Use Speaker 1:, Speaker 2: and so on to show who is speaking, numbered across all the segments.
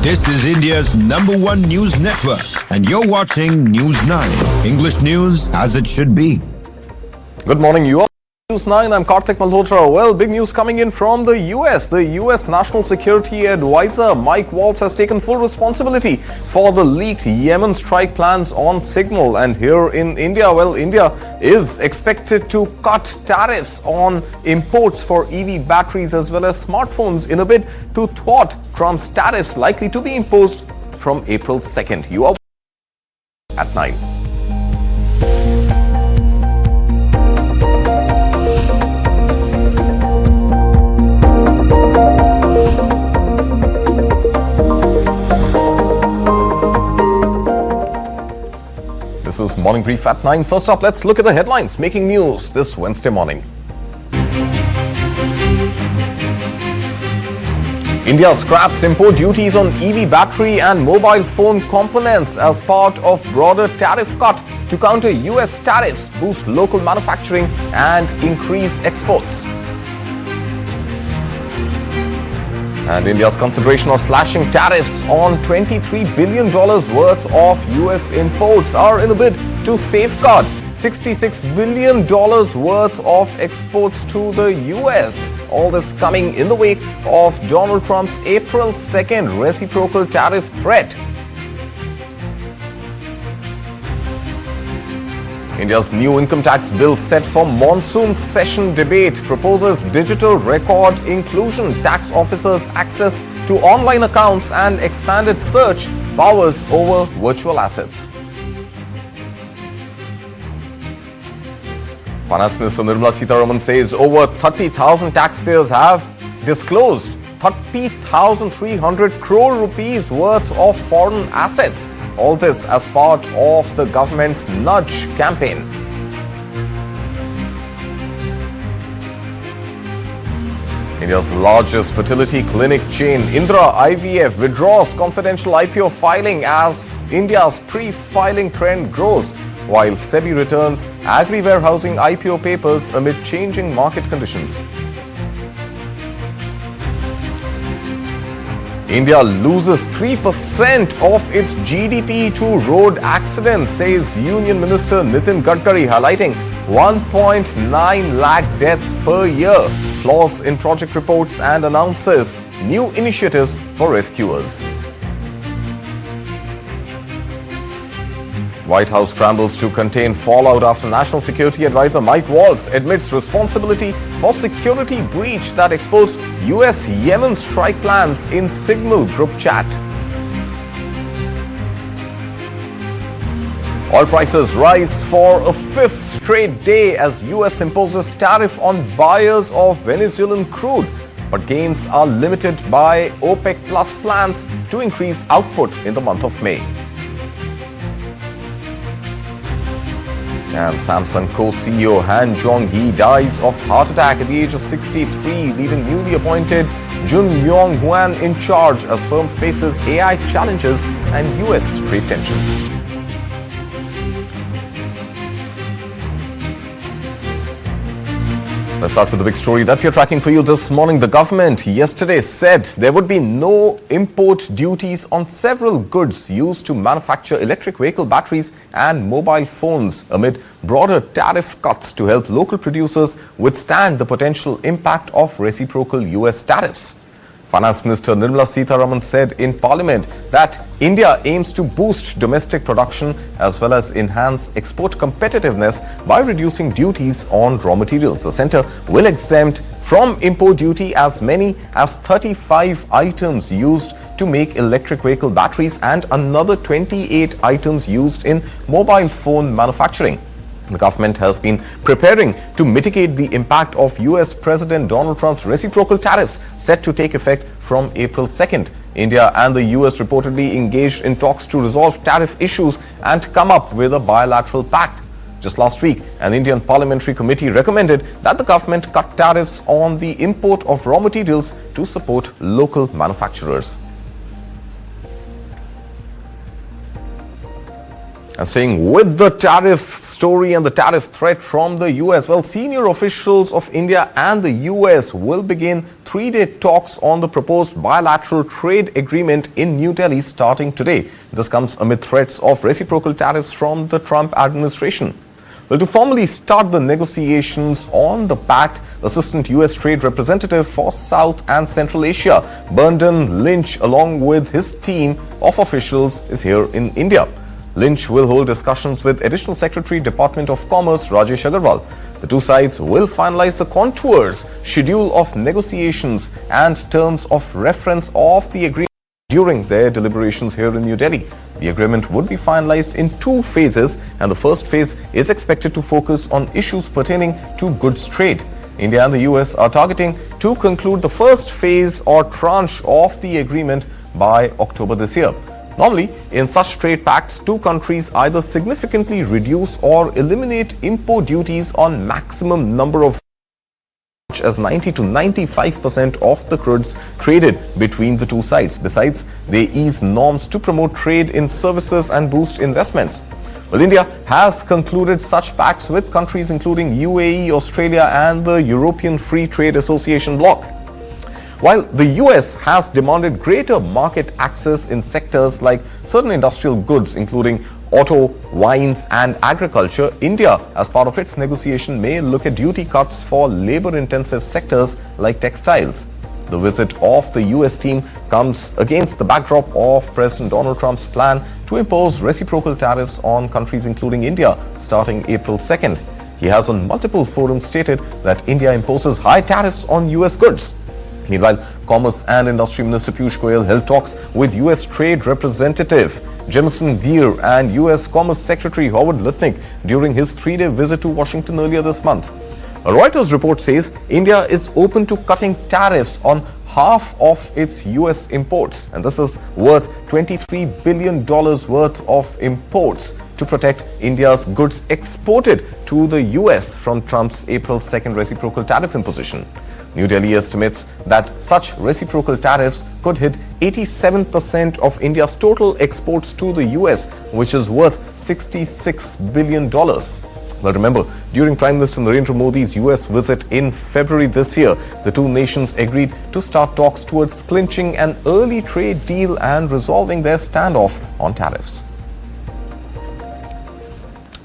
Speaker 1: This is India's #1 news network, and you're watching News 9. English news as it should be.
Speaker 2: Good morning, you all. News 9, I'm Karthik Malhotra. Well, big news coming in from the US. The US National Security Advisor Mike Waltz has taken full responsibility for the leaked Yemen strike plans on Signal. And here in India, well, India is expected to cut tariffs on imports for EV batteries as well as smartphones in a bid to thwart Trump's tariffs likely to be imposed from April 2nd. You are at 9. This is Morning Brief at 9. First up, let's look at the headlines making news this Wednesday morning. India scraps import duties on EV battery and mobile phone components as part of broader tariff cut to counter US tariffs, boost local manufacturing and increase exports. And India's consideration of slashing tariffs on $23 billion worth of US imports are in a bid to safeguard $66 billion worth of exports to the US. All this coming in the wake of Donald Trump's April 2nd reciprocal tariff threat. India's new income tax bill set for monsoon session debate proposes digital record inclusion, tax officers' access to online accounts and expanded search powers over virtual assets. Finance Minister Nirmala Sitharaman says over 30,000 taxpayers have disclosed 30,300 crore rupees worth of foreign assets. All this as part of the government's nudge campaign. India's largest fertility clinic chain, INDIRA IVF, withdraws confidential IPO filing as India's pre-filing trend grows, while SEBI returns agri-warehousing IPO papers amid changing market conditions. India loses 3% of its GDP to road accidents, says Union Minister NITIN GADKARI, highlighting 1.9 lakh deaths per year, flaws in project reports, and announces new initiatives for rescuers. White House scrambles to contain fallout after National Security Advisor Mike Waltz admits responsibility for security breach that exposed US-Yemen strike plans in Signal group chat. Oil prices rise for a 5th straight day as US imposes tariff on buyers of Venezuelan crude, but gains are limited by OPEC Plus plans to increase output in the month of May. And Samsung co-CEO Han Zhong-hee dies of heart attack at the age of 63, leaving newly appointed Jun Yong-hwan in charge as firm faces AI challenges and US trade tensions. Let's start with the big story that we are tracking for you this morning. The government yesterday said there would be no import duties on several goods used to manufacture electric vehicle batteries and mobile phones amid broader tariff cuts to help local producers withstand the potential impact of reciprocal US tariffs. Finance Minister Nirmala Sitharaman said in Parliament that India aims to boost domestic production as well as enhance export competitiveness by reducing duties on raw materials. The centre will exempt from import duty as many as 35 items used to make electric vehicle batteries and another 28 items used in mobile phone manufacturing. The government has been preparing to mitigate the impact of US President Donald Trump's reciprocal tariffs set to take effect from April 2nd. India and the US reportedly engaged in talks to resolve tariff issues and come up with a bilateral pact. Just last week, an Indian parliamentary committee recommended that the government cut tariffs on the import of raw materials to support local manufacturers. And staying with the tariff story and the tariff threat from the US, well, senior officials of India and the US will begin three-day talks on the proposed bilateral trade agreement in New Delhi starting today. This comes amid threats of reciprocal tariffs from the Trump administration. Well, to formally start the negotiations on the pact, Assistant US Trade Representative for South and Central Asia, Brendan Lynch, along with his team of officials, is here in India. Lynch will hold discussions with Additional Secretary, Department of Commerce, Rajesh Agarwal. The two sides will finalize the contours, schedule of negotiations and terms of reference of the agreement during their deliberations here in New Delhi. The agreement would be finalized in two phases, and the first phase is expected to focus on issues pertaining to goods trade. India and the US are targeting to conclude the first phase or tranche of the agreement by October this year. Normally, in such trade pacts, two countries either significantly reduce or eliminate import duties on maximum number of such as 90 to 95% of the crudes traded between the two sides. Besides, they ease norms to promote trade in services and boost investments. Well, India has concluded such pacts with countries including UAE, Australia and the European Free Trade Association bloc. While the US has demanded greater market access in sectors like certain industrial goods, including auto, wines and agriculture, India, as part of its negotiation, may look at duty cuts for labor-intensive sectors like textiles. The visit of the US team comes against the backdrop of President Donald Trump's plan to impose reciprocal tariffs on countries including India starting April 2nd. He has on multiple forums stated that India imposes high tariffs on US goods. Meanwhile, Commerce and Industry Minister Piyush Goyal held talks with US Trade Representative Jamieson Greer and US Commerce Secretary Howard Lutnick during his three-day visit to Washington earlier this month. A Reuters report says India is open to cutting tariffs on half of its US imports, and this is worth $23 billion worth of imports to protect India's goods exported to the US from Trump's April 2nd reciprocal tariff imposition. New Delhi estimates that such reciprocal tariffs could hit 87% of India's total exports to the US, which is worth $66 billion. Well, remember, during Prime Minister Narendra Modi's US visit in February this year, the two nations agreed to start talks towards clinching an early trade deal and resolving their standoff on tariffs.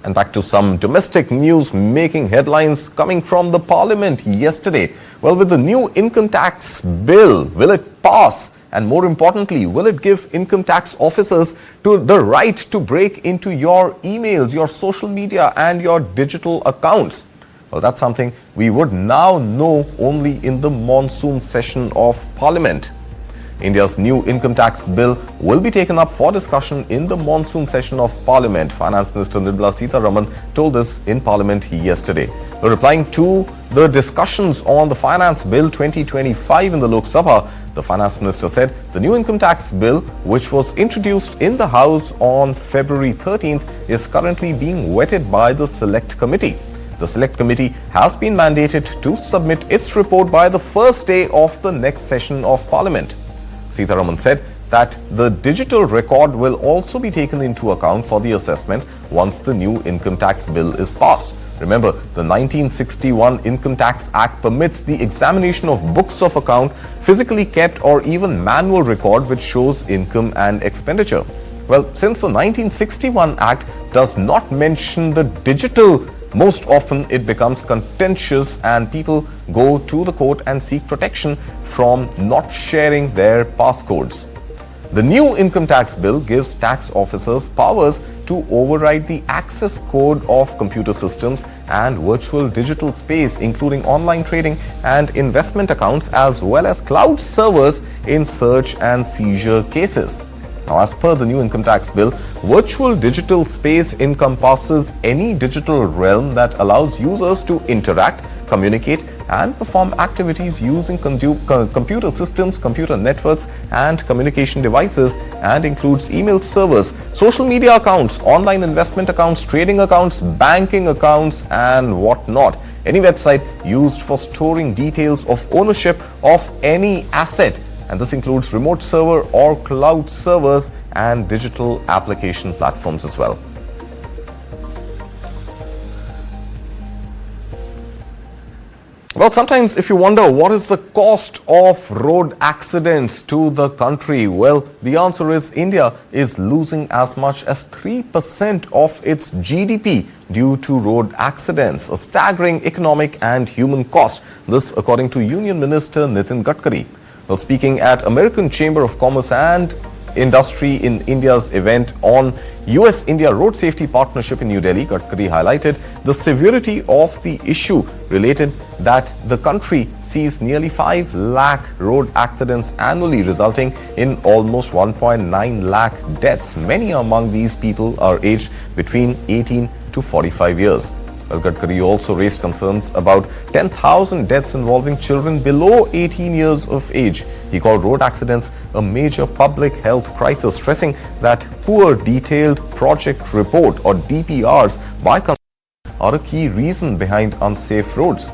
Speaker 2: And back to some domestic news making headlines coming from the Parliament yesterday. Well, with the new income tax bill, will it pass? And more importantly, will it give income tax officers the right to break into your emails, your social media and your digital accounts? Well, that's something we would now know only in the monsoon session of Parliament. India's new income tax bill will be taken up for discussion in the monsoon session of Parliament. Finance Minister Nirmala Sitharaman told this in Parliament yesterday. Replying to the discussions on the Finance Bill 2025 in the Lok Sabha, the Finance Minister said the new income tax bill, which was introduced in the House on February 13th, is currently being vetted by the Select Committee. The Select Committee has been mandated to submit its report by the first day of the next session of Parliament. Sitharaman said that the digital record will also be taken into account for the assessment once the new income tax bill is passed. Remember, the 1961 Income Tax Act permits the examination of books of account, physically kept or even manual record which shows income and expenditure. Well, since the 1961 Act does not mention the digital, most often it becomes contentious and people go to the court and seek protection from not sharing their passcodes. The new income tax bill gives tax officers powers to override the access code of computer systems and virtual digital space, including online trading and investment accounts, as well as cloud servers in search and seizure cases. Now, as per the new income tax bill, virtual digital space encompasses any digital realm that allows users to interact, communicate and perform activities using computer systems, computer networks and communication devices, and includes email servers, social media accounts, online investment accounts, trading accounts, banking accounts and whatnot. Any website used for storing details of ownership of any asset, and this includes remote server or cloud servers and digital application platforms as well. Well, sometimes if you wonder what is the cost of road accidents to the country, well, the answer is India is losing as much as 3% of its GDP due to road accidents, a staggering economic and human cost. This according to Union Minister NITIN Gadkari. Well, speaking at American Chamber of Commerce and Industry in India's event on US-India Road Safety Partnership in New Delhi, Gadkari highlighted the severity of the issue, related that the country sees nearly 5 lakh road accidents annually, resulting in almost 1.9 lakh deaths. Many among these people are aged between 18 to 45 years. Well, Gadkari also raised concerns about 10,000 deaths involving children below 18 years of age. He called road accidents a major public health crisis, stressing that poor detailed project report or DPRs by consultants are a key reason behind unsafe roads.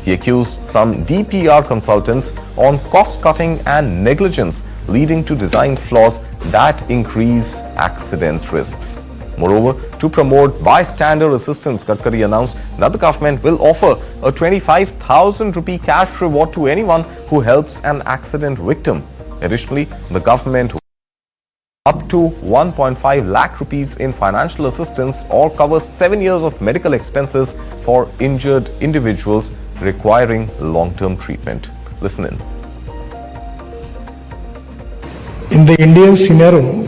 Speaker 2: He accused some DPR consultants on cost-cutting and negligence, leading to design flaws that increase accident risks. Moreover, to promote bystander assistance, Gadkari announced that the government will offer a 25,000 rupee cash reward to anyone who helps an accident victim. Additionally, the government will up to 1.5 lakh rupees in financial assistance or cover 7 years of medical expenses for injured individuals requiring long-term treatment. Listen in.
Speaker 3: In the Indian scenario,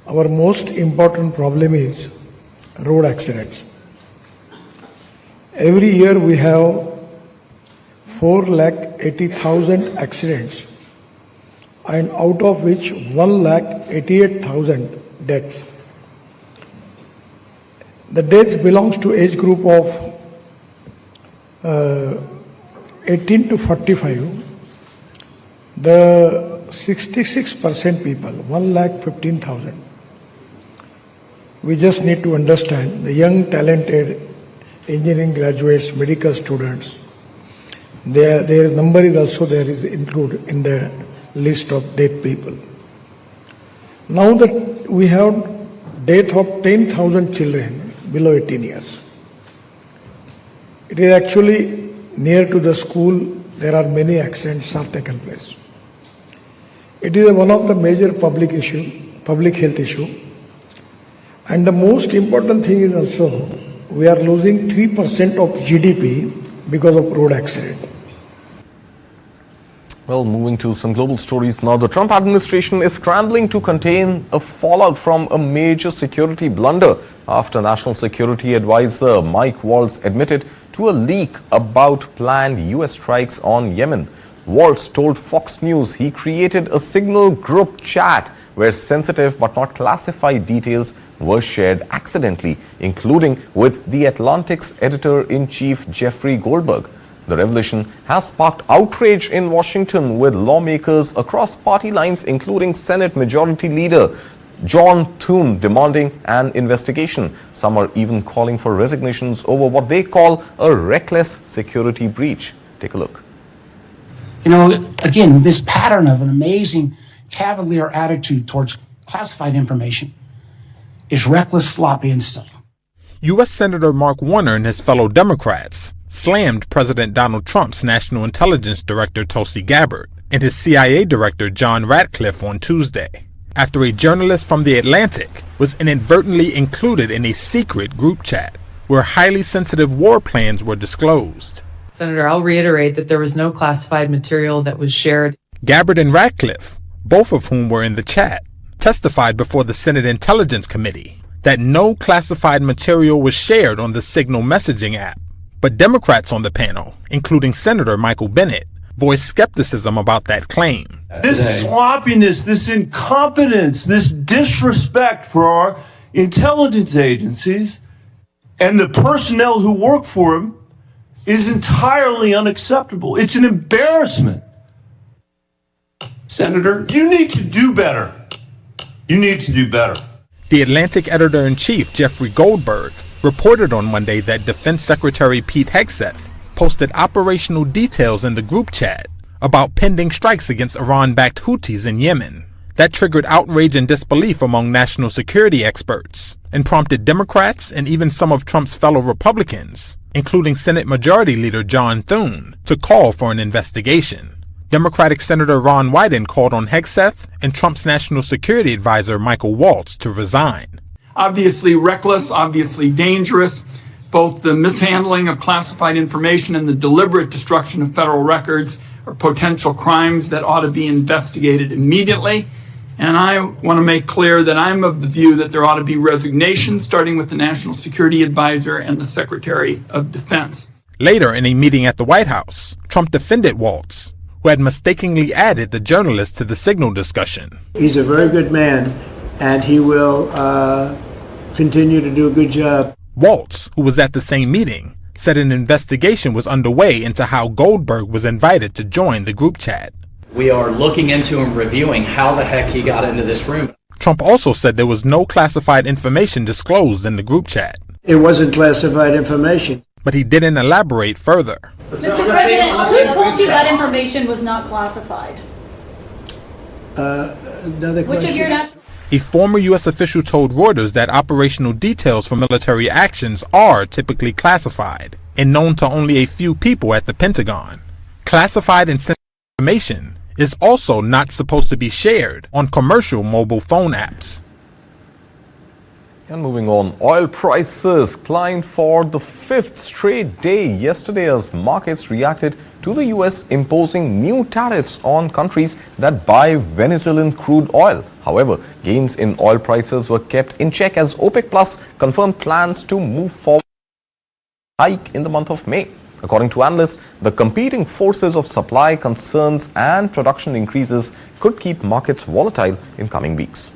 Speaker 3: our most important problem is road accidents. Every year we have 4,80,000 accidents, and out of which 1,88,000 deaths. The deaths belongs to age group of 18 to 45. The 66% people, 1,15,000. We just need to understand the young, talented engineering graduates, medical students. Their number is also there is included in the list of dead people. Now that we have death of 10,000 children below 18 years. It is actually near to the school. There are many accidents have taken place. It is one of the major public health issue. And the most important thing is also, we are losing 3% of GDP because of road accident.
Speaker 2: Well, moving to some global stories now, the Trump administration is scrambling to contain a fallout from a major security blunder after National Security Advisor Mike Waltz admitted to a leak about planned US strikes on Yemen. Waltz told Fox News he created a signal group chat where sensitive but not classified details were shared accidentally, including with The Atlantic's editor-in-chief Jeffrey Goldberg. The revelation has sparked outrage in Washington, with lawmakers across party lines, including Senate Majority Leader John Thune, demanding an investigation. Some are even calling for resignations over what they call a reckless security breach. Take a look.
Speaker 4: You know, again, this pattern of an amazing cavalier attitude towards classified information is reckless, sloppy, and silly.
Speaker 5: U.S. Senator Mark Warner and his fellow Democrats slammed President Donald Trump's National Intelligence Director Tulsi Gabbard and his CIA Director John Ratcliffe on Tuesday, after a journalist from The Atlantic was inadvertently included in a secret group chat where highly sensitive war plans were disclosed.
Speaker 6: Senator, I'll reiterate that there was no classified material that was shared.
Speaker 5: Gabbard and Ratcliffe, both of whom were in the chat, testified before the Senate Intelligence Committee that no classified material was shared on the Signal messaging app. But Democrats on the panel, including Senator Michael Bennet, voiced skepticism about that claim.
Speaker 7: This sloppiness, this incompetence, this disrespect for our intelligence agencies and the personnel who work for them is entirely unacceptable. It's an embarrassment. Senator, you need to do better. You need to do better.
Speaker 5: The Atlantic editor-in-chief, Jeffrey Goldberg, reported on Monday that Defense Secretary Pete Hegseth posted operational details in the group chat about pending strikes against Iran-backed Houthis in Yemen. That triggered outrage and disbelief among national security experts and prompted Democrats and even some of Trump's fellow Republicans, including Senate Majority Leader John Thune, to call for an investigation. Democratic Senator Ron Wyden called on Hegseth and Trump's national security advisor Michael Waltz to resign.
Speaker 8: Obviously reckless, obviously dangerous, both the mishandling of classified information and the deliberate destruction of federal records are potential crimes that ought to be investigated immediately. And I want to make clear that I'm of the view that there ought to be resignation, starting with the National Security Advisor and the Secretary of Defense.
Speaker 5: Later, in a meeting at the White House, Trump defended Waltz, who had mistakenly added the journalist to the Signal discussion.
Speaker 9: He's a very good man, and he will continue to do a good job.
Speaker 5: Waltz, who was at the same meeting, said an investigation was underway into how Goldberg was invited to join the group chat.
Speaker 10: We are looking into and reviewing how the heck he got into this room.
Speaker 5: Trump also said there was no classified information disclosed in the group chat.
Speaker 9: It wasn't classified information.
Speaker 5: But he didn't elaborate further.
Speaker 11: Mr. President, who told you that information was not classified?
Speaker 9: Another question.
Speaker 11: Which of your national...
Speaker 5: A former U.S. official told Reuters that operational details for military actions are typically classified and known to only a few people at the Pentagon. Classified and sensitive information is also not supposed to be shared on commercial mobile phone apps.
Speaker 2: And moving on, oil prices climbed for the fifth straight day yesterday as markets reacted to the U.S. imposing new tariffs on countries that buy Venezuelan crude oil. However, gains in oil prices were kept in check as OPEC Plus confirmed plans to move forward hike in the month of May. According to analysts, the competing forces of supply concerns and production increases could keep markets volatile in coming weeks.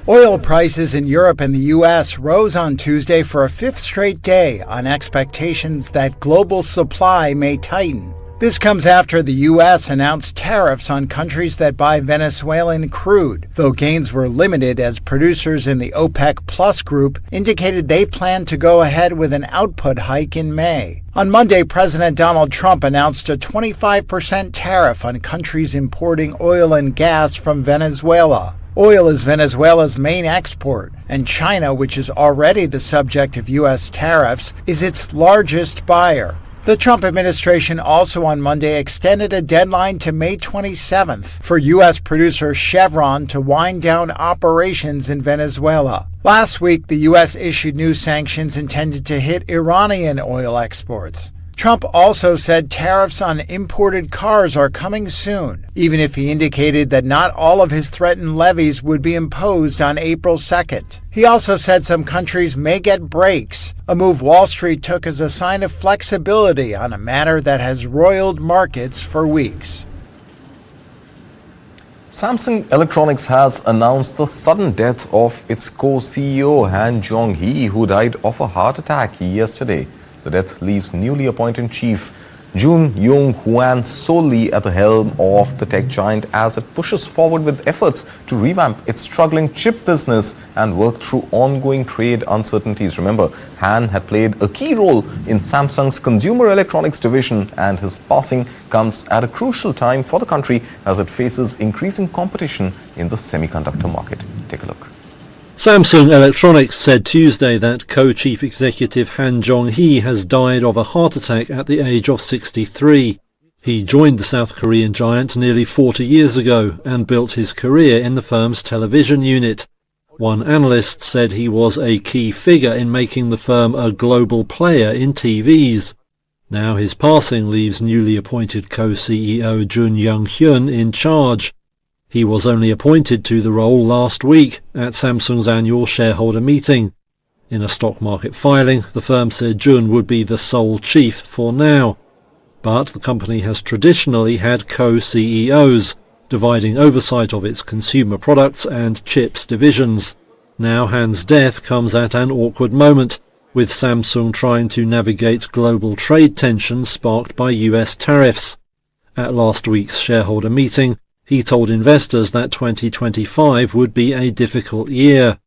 Speaker 12: Oil prices in Europe and the U.S. rose on Tuesday for a fifth straight day on expectations that global supply may tighten. This comes after the U.S. announced tariffs on countries that buy Venezuelan crude, though gains were limited as producers in the OPEC Plus group indicated they plan to go ahead with an output hike in May. On Monday, President Donald Trump announced a 25% tariff on countries importing oil and gas from Venezuela. Oil is Venezuela's main export, and China, which is already the subject of U.S. tariffs, is its largest buyer. The Trump administration also on Monday extended a deadline to May 27th for U.S. producer Chevron to wind down operations in Venezuela. Last week, the U.S. issued new sanctions intended to hit Iranian oil exports. Trump also said tariffs on imported cars are coming soon, even if he indicated that not all of his threatened levies would be imposed on April 2nd. He also said some countries may get breaks, a move Wall Street took as a sign of flexibility on a matter that has roiled markets for weeks.
Speaker 2: Samsung Electronics has announced the sudden death of its co-CEO Han Jong-hee, who died of a heart attack yesterday. The death leaves newly appointed chief Jun Yong-hwan solely at the helm of the tech giant as it pushes forward with efforts to revamp its struggling chip business and work through ongoing trade uncertainties. Remember, Han had played a key role in Samsung's consumer electronics division, and his passing comes at a crucial time for the country as it faces increasing competition in the semiconductor market. Take a look.
Speaker 13: Samsung Electronics said Tuesday that co-chief executive Han Jong-hee has died of a heart attack at the age of 63. He joined the South Korean giant nearly 40 years ago and built his career in the firm's television unit. One analyst said he was a key figure in making the firm a global player in TVs. Now his passing leaves newly appointed co-CEO Jun Young-hyun in charge. He was only appointed to the role last week at Samsung's annual shareholder meeting. In a stock market filing, the firm said Jun would be the sole chief for now. But the company has traditionally had co-CEOs, dividing oversight of its consumer products and chips divisions. Now Han's death comes at an awkward moment, with Samsung trying to navigate global trade tensions sparked by US tariffs. At last week's shareholder meeting, he told investors that 2025 would be a difficult year.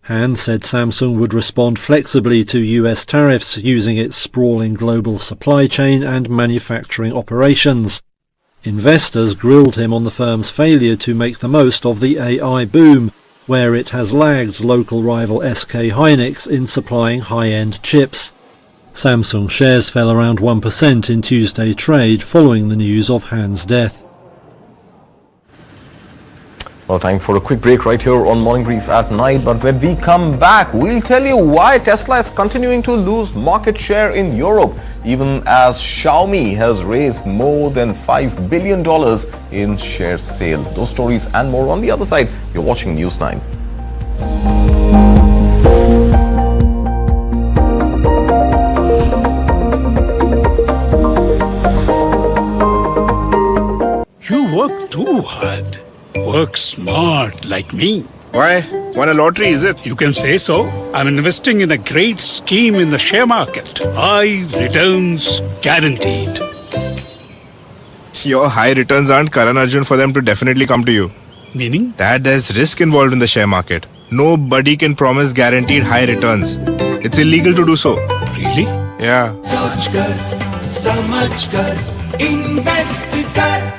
Speaker 13: Han said Samsung would respond flexibly to US tariffs using its sprawling global supply chain and manufacturing operations. Investors grilled him on the firm's failure to make the most of the AI boom, where it has lagged local rival SK Hynix in supplying high-end chips. Samsung shares fell around 1% in Tuesday trade following the news of Han's death.
Speaker 2: Well, time for a quick break right here on Morning Brief at night. But when we come back, we'll tell you why Tesla is continuing to lose market share in Europe, even as Xiaomi has raised more than $5 billion in share sale. Those stories and more on the other side. You're watching News 9.
Speaker 14: You work too hard. Work smart like me.
Speaker 15: Why? Won a lottery, is it?
Speaker 14: You can say so. I'm investing in a great scheme in the share market. High returns guaranteed.
Speaker 15: Your high returns aren't Karan Arjun for them to definitely come to you.
Speaker 14: Meaning?
Speaker 15: Dad, there's risk involved in the share market. Nobody can promise guaranteed high returns. It's illegal to do so.
Speaker 14: Really?
Speaker 15: Yeah.
Speaker 16: सोच कर, समझ कर, invest कर.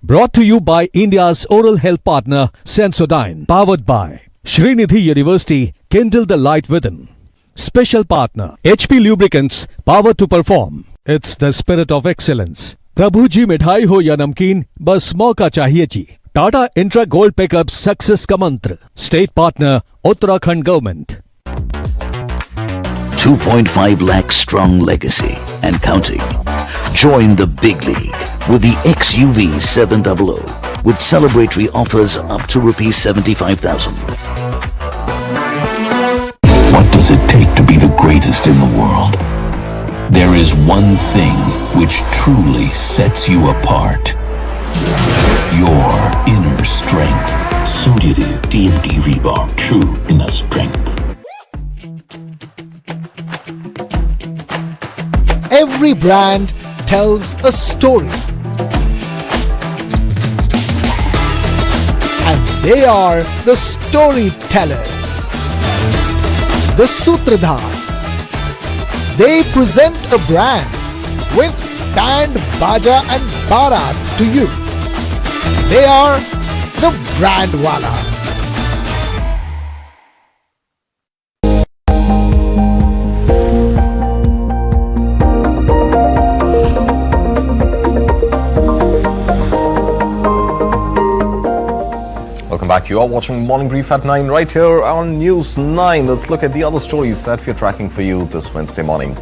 Speaker 17: Brought to you by India's oral health partner Sensodyne, powered by Srinidhi University, kindle the light within. Special partner HP Lubricants, power to perform. It's the spirit of excellence. प्रभु जी मिठाई हो या नमकीन, बस मौका चाहिए जी. Tata Intra Gold Pickups success का मंत्र. State partner Uttarakhand Government.
Speaker 18: 2.5 lakh strong legacy and counting. Join the big league with the XUV 700 with celebratory offers up to rupees 75,000.
Speaker 19: What does it take to be the greatest in the world? There is one thing which truly sets you apart. Your inner strength.
Speaker 20: Sudiri TNT Reebok, true inner strength.
Speaker 21: Every brand tells a story. And they are the storytellers. The Sutradhars. They present a brand with band, baja and barat to you. They are the Brandwalas.
Speaker 2: Welcome back. You are watching Morning Brief at 9 right here on News 9. Let's look at the other stories that we're tracking for you this Wednesday morning.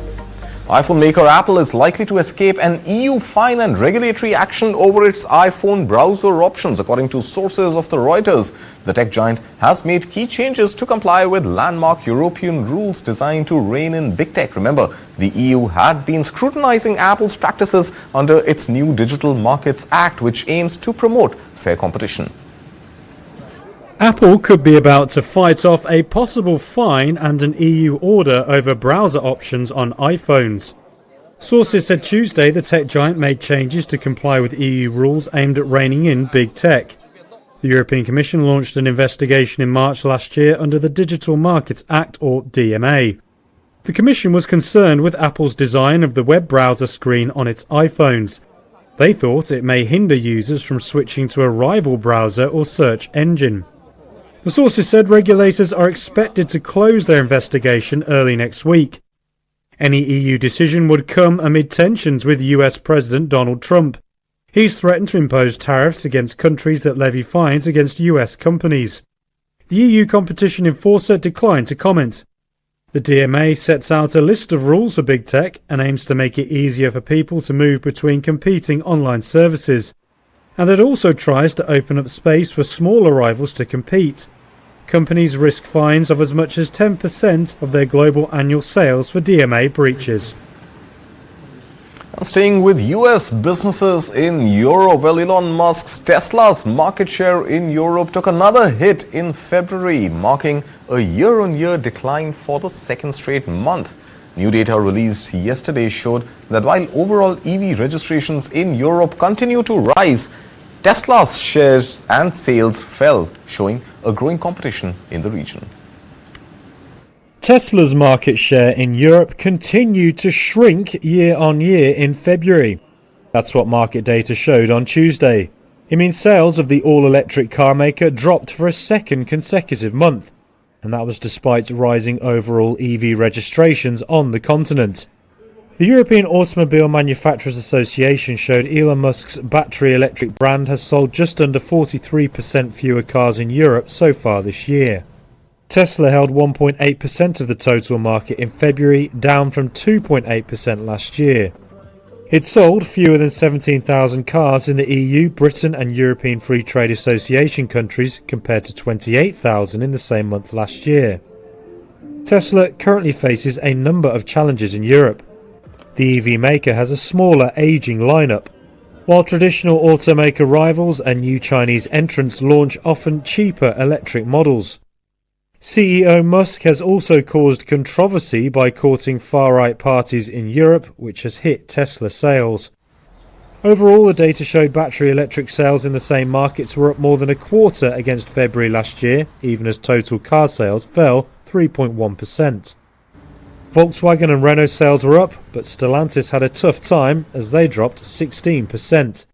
Speaker 2: iPhone maker Apple is likely to escape an EU fine and regulatory action over its iPhone browser options. According to sources of the Reuters, the tech giant has made key changes to comply with landmark European rules designed to rein in big tech. Remember, the EU had been scrutinizing Apple's practices under its new Digital Markets Act, which aims to promote fair competition.
Speaker 22: Apple could be about to fight off a possible fine and an EU order over browser options on iPhones. Sources said Tuesday the tech giant made changes to comply with EU rules aimed at reining in big tech. The European Commission launched an investigation in March last year under the Digital Markets Act, or DMA. The Commission was concerned with Apple's design of the web browser screen on its iPhones. They thought it may hinder users from switching to a rival browser or search engine. The sources said regulators are expected to close their investigation early next week. Any EU decision would come amid tensions with US President Donald Trump. He's threatened to impose tariffs against countries that levy fines against US companies. The EU competition enforcer declined to comment. The DMA sets out a list of rules for big tech and aims to make it easier for people to move between competing online services. And it also tries to open up space for smaller rivals to compete. companies risk fines of as much as 10% of their global annual sales for DMA breaches.
Speaker 2: Staying with US businesses in Europe, well, Elon Musk's Tesla's market share in Europe took another hit in February, marking a year-on-year decline for the second straight month. New data released yesterday showed that while overall EV registrations in Europe continue to rise, Tesla's shares and sales fell, showing a growing competition in the region.
Speaker 22: Tesla's market share in Europe continued to shrink year on year in February. That's what market data showed on Tuesday. It means sales of the all-electric car maker dropped for a second consecutive month, and that was despite rising overall EV registrations on the continent. The European Automobile Manufacturers Association showed Elon Musk's battery electric brand has sold just under 43% fewer cars in Europe so far this year. Tesla held 1.8% of the total market in February, down from 2.8% last year. It sold fewer than 17,000 cars in the EU, Britain and European Free Trade Association countries compared to 28,000 in the same month last year. Tesla currently faces a number of challenges in Europe. The EV maker has a smaller, ageing lineup, while traditional automaker rivals and new Chinese entrants launch often cheaper electric models. CEO Musk has also caused controversy by courting far-right parties in Europe, which has hit Tesla sales. Overall, the data showed battery electric sales in the same markets were up more than a quarter against February last year, even as total car sales fell 3.1%. Volkswagen and Renault sales were up, but Stellantis had a tough time as they dropped 16%.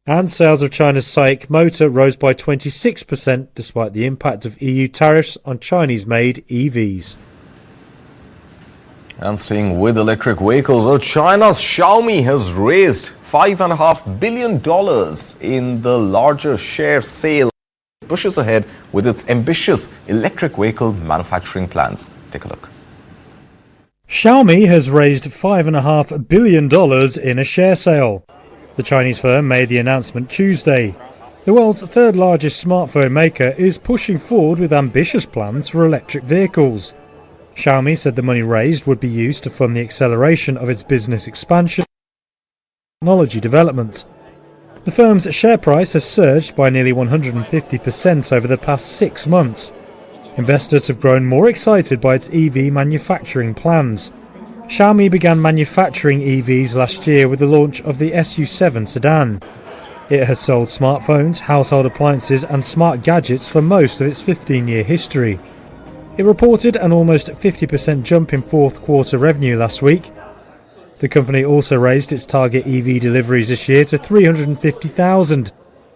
Speaker 22: And sales of China's SAIC motor rose by 26% despite the impact of EU tariffs on Chinese-made EVs.
Speaker 2: And staying with electric vehicles, well, China's Xiaomi has raised $5.5 billion in the larger share sale. It pushes ahead with its ambitious electric vehicle manufacturing plans. Take a look.
Speaker 22: Xiaomi has raised $5.5 billion in a share sale. The Chinese firm made the announcement Tuesday. The world's third largest smartphone maker is pushing forward with ambitious plans for electric vehicles. Xiaomi said the money raised would be used to fund the acceleration of its business expansion and technology development. The firm's share price has surged by nearly 150% over the past 6 months. Investors have grown more excited by its EV manufacturing plans. Xiaomi began manufacturing EVs last year with the launch of the SU7 sedan. It has sold smartphones, household appliances and smart gadgets for most of its 15-year history. It reported an almost 50% jump in fourth quarter revenue last week. The company also raised its target EV deliveries this year to 350,000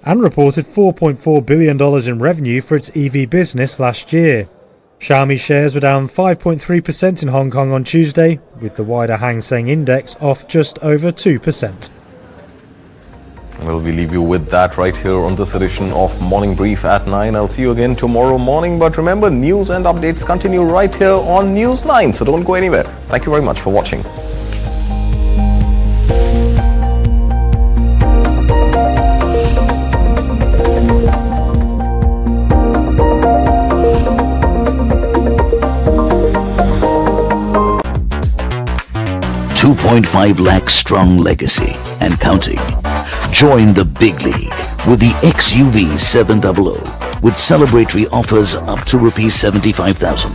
Speaker 22: and reported $4.4 billion in revenue for its EV business last year. Xiaomi shares were down 5.3% in Hong Kong on Tuesday, with the wider Hang Seng Index off just over 2%.
Speaker 2: Well, we leave you with that right here on this edition of Morning Brief at 9. I'll see you again tomorrow morning. But remember, news and updates continue right here on News 9, so don't go anywhere. Thank you very much for watching.
Speaker 18: $2.5 lakh strong legacy and counting. Join the big league with the XUV 700 with celebratory offers up to ₹75,000.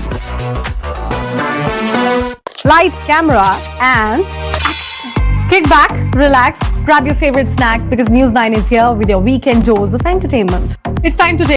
Speaker 1: Light, camera and action. Kick back, relax, grab your favorite snack because News 9 is here with your weekend dose of entertainment. It's time to take